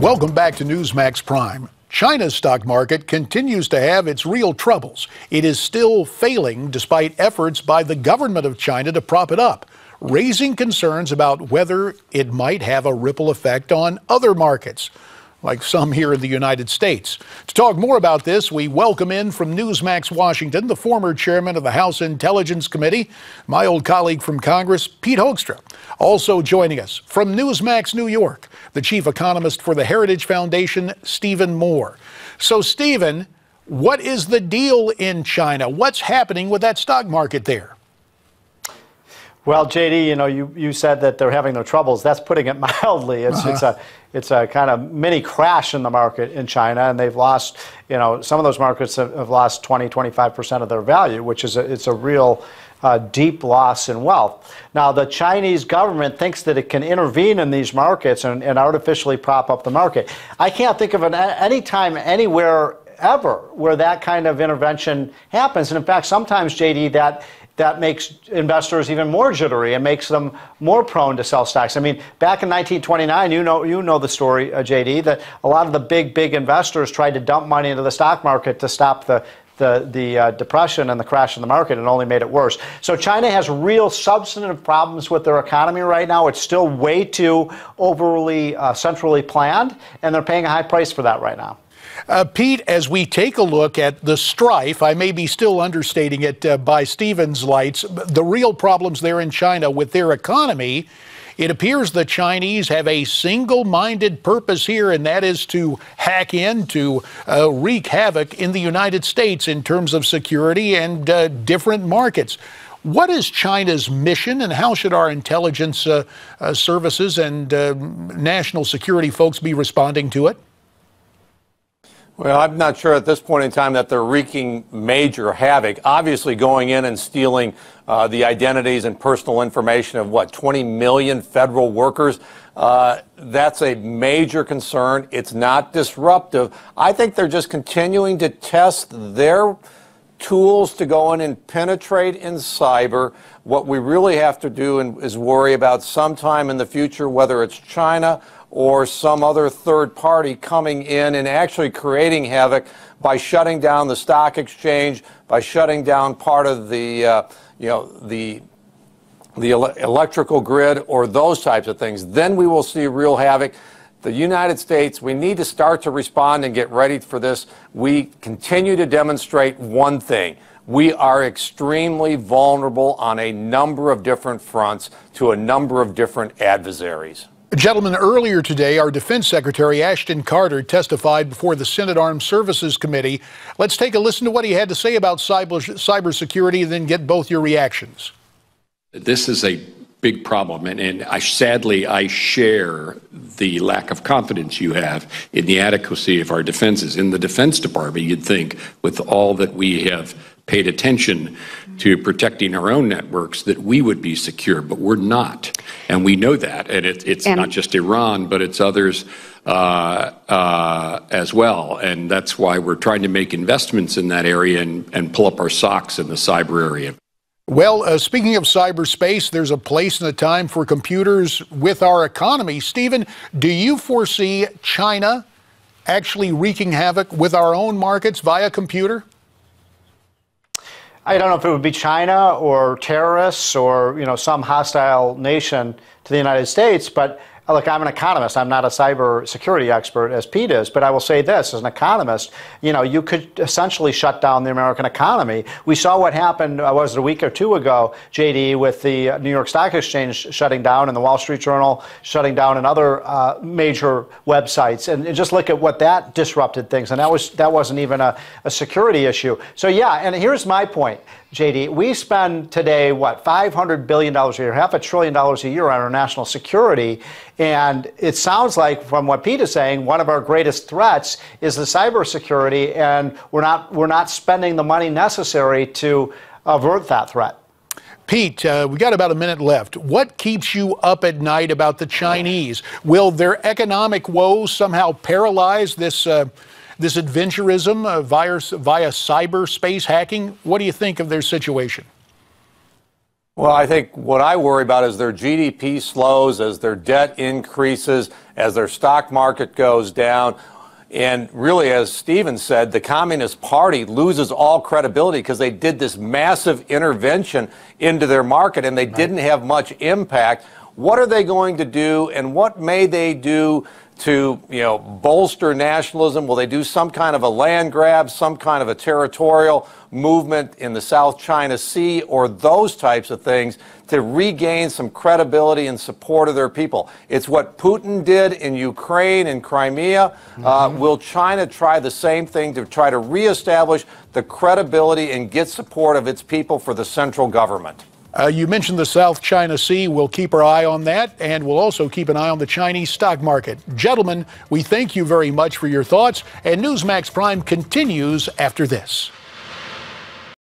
Welcome back to Newsmax Prime. China's stock market continues to have its real troubles. It is still failing despite efforts by the government of China to prop it up, raising concerns about whether it might have a ripple effect on other markets, like some here in the United States. To talk more about this, we welcome in from Newsmax Washington, the former chairman of the House Intelligence Committee, my old colleague from Congress, Pete Hoekstra. Also joining us from Newsmax New York, the chief economist for the Heritage Foundation, Stephen Moore. So, Stephen, what is the deal in China? What's happening with that stock market there? Well, JD, you said that they're having their troubles. That's putting it mildly. It's a kind of mini crash in the market in China, and they've lost, some of those markets have lost 20-25% of their value, which is it's a real deep loss in wealth. Now, the Chinese government thinks that it can intervene in these markets and artificially prop up the market. I can't think of any time anywhere ever where that kind of intervention happens. And in fact, sometimes, JD, that makes investors even more jittery and makes them more prone to sell stocks. I mean, back in 1929, you know the story, JD, that a lot of the big investors tried to dump money into the stock market to stop the depression and the crash in the market, and only made it worse. So China has real substantive problems with their economy right now. It's still way too overly centrally planned, and they're paying a high price for that right now. Pete, as we take a look at the strife, I may be still understating it by Stephen's lights, the real problems there in China with their economy, it appears the Chinese have a single-minded purpose here, and that is to hack in, to wreak havoc in the United States in terms of security and different markets. What is China's mission, and how should our intelligence services and national security folks be responding to it? Well, I'm not sure at this point in time that they're wreaking major havoc. Obviously, going in and stealing the identities and personal information of, 20 million federal workers, that's a major concern. It's not disruptive. I think they're just continuing to test their tools to go in and penetrate in cyber. What we really have to do is worry about sometime in the future, whether it's China or some other third party coming in and actually creating havoc by shutting down the stock exchange, by shutting down part of the electrical grid, or those types of things. Then we will see real havoc. The United States, we need to start to respond and get ready for this. We continue to demonstrate one thing. We are extremely vulnerable on a number of different fronts to a number of different adversaries. Gentlemen, earlier today, our Defense Secretary Ashton Carter testified before the Senate Armed Services Committee. Let's take a listen to what he had to say about cybersecurity, and then get both your reactions. This is a big problem, and sadly, I share the lack of confidence you have in the adequacy of our defenses. In the Defense Department, you'd think, with all that we have paid attention to protecting our own networks, that we would be secure, but we're not. And we know that. And it's not just Iran, but it's others as well. And that's why we're trying to make investments in that area and pull up our socks in the cyber area. Well, speaking of cyberspace, there's a place and a time for computers with our economy. Stephen, do you foresee China actually wreaking havoc with our own markets via computer? I don't know if it would be China or terrorists or, some hostile nation to the United States, but look, I'm an economist. I'm not a cybersecurity expert as Pete is, but I will say this, as an economist, you could essentially shut down the American economy. We saw what happened, was it a week or two ago, JD, with the New York Stock Exchange shutting down and the Wall Street Journal shutting down and other major websites. And just look at what that disrupted things. And that wasn't even a security issue. So yeah, and here's my point, JD. We spend today, $500 billion a year, $500 billion a year on our national security. And it sounds like, from what Pete is saying, one of our greatest threats is the cybersecurity, and we're not spending the money necessary to avert that threat. Pete, we got about a minute left. What keeps you up at night about the Chinese? Will their economic woes somehow paralyze this adventurism via cyberspace hacking? What do you think of their situation? Well, I think what I worry about is their GDP slows, as their debt increases, as their stock market goes down. And really, as Stephen said, the Communist Party loses all credibility because they did this massive intervention into their market and they didn't have much impact. What are they going to do, and what may they do to, bolster nationalism? Will they do some kind of a land grab, some kind of a territorial movement in the South China Sea, or those types of things to regain some credibility and support of their people? It's what Putin did in Ukraine and Crimea. Will China try the same thing to try to reestablish the credibility and get support of its people for the central government? You mentioned the South China Sea. We'll keep our eye on that, and we'll also keep an eye on the Chinese stock market. Gentlemen, we thank you very much for your thoughts, and Newsmax Prime continues after this.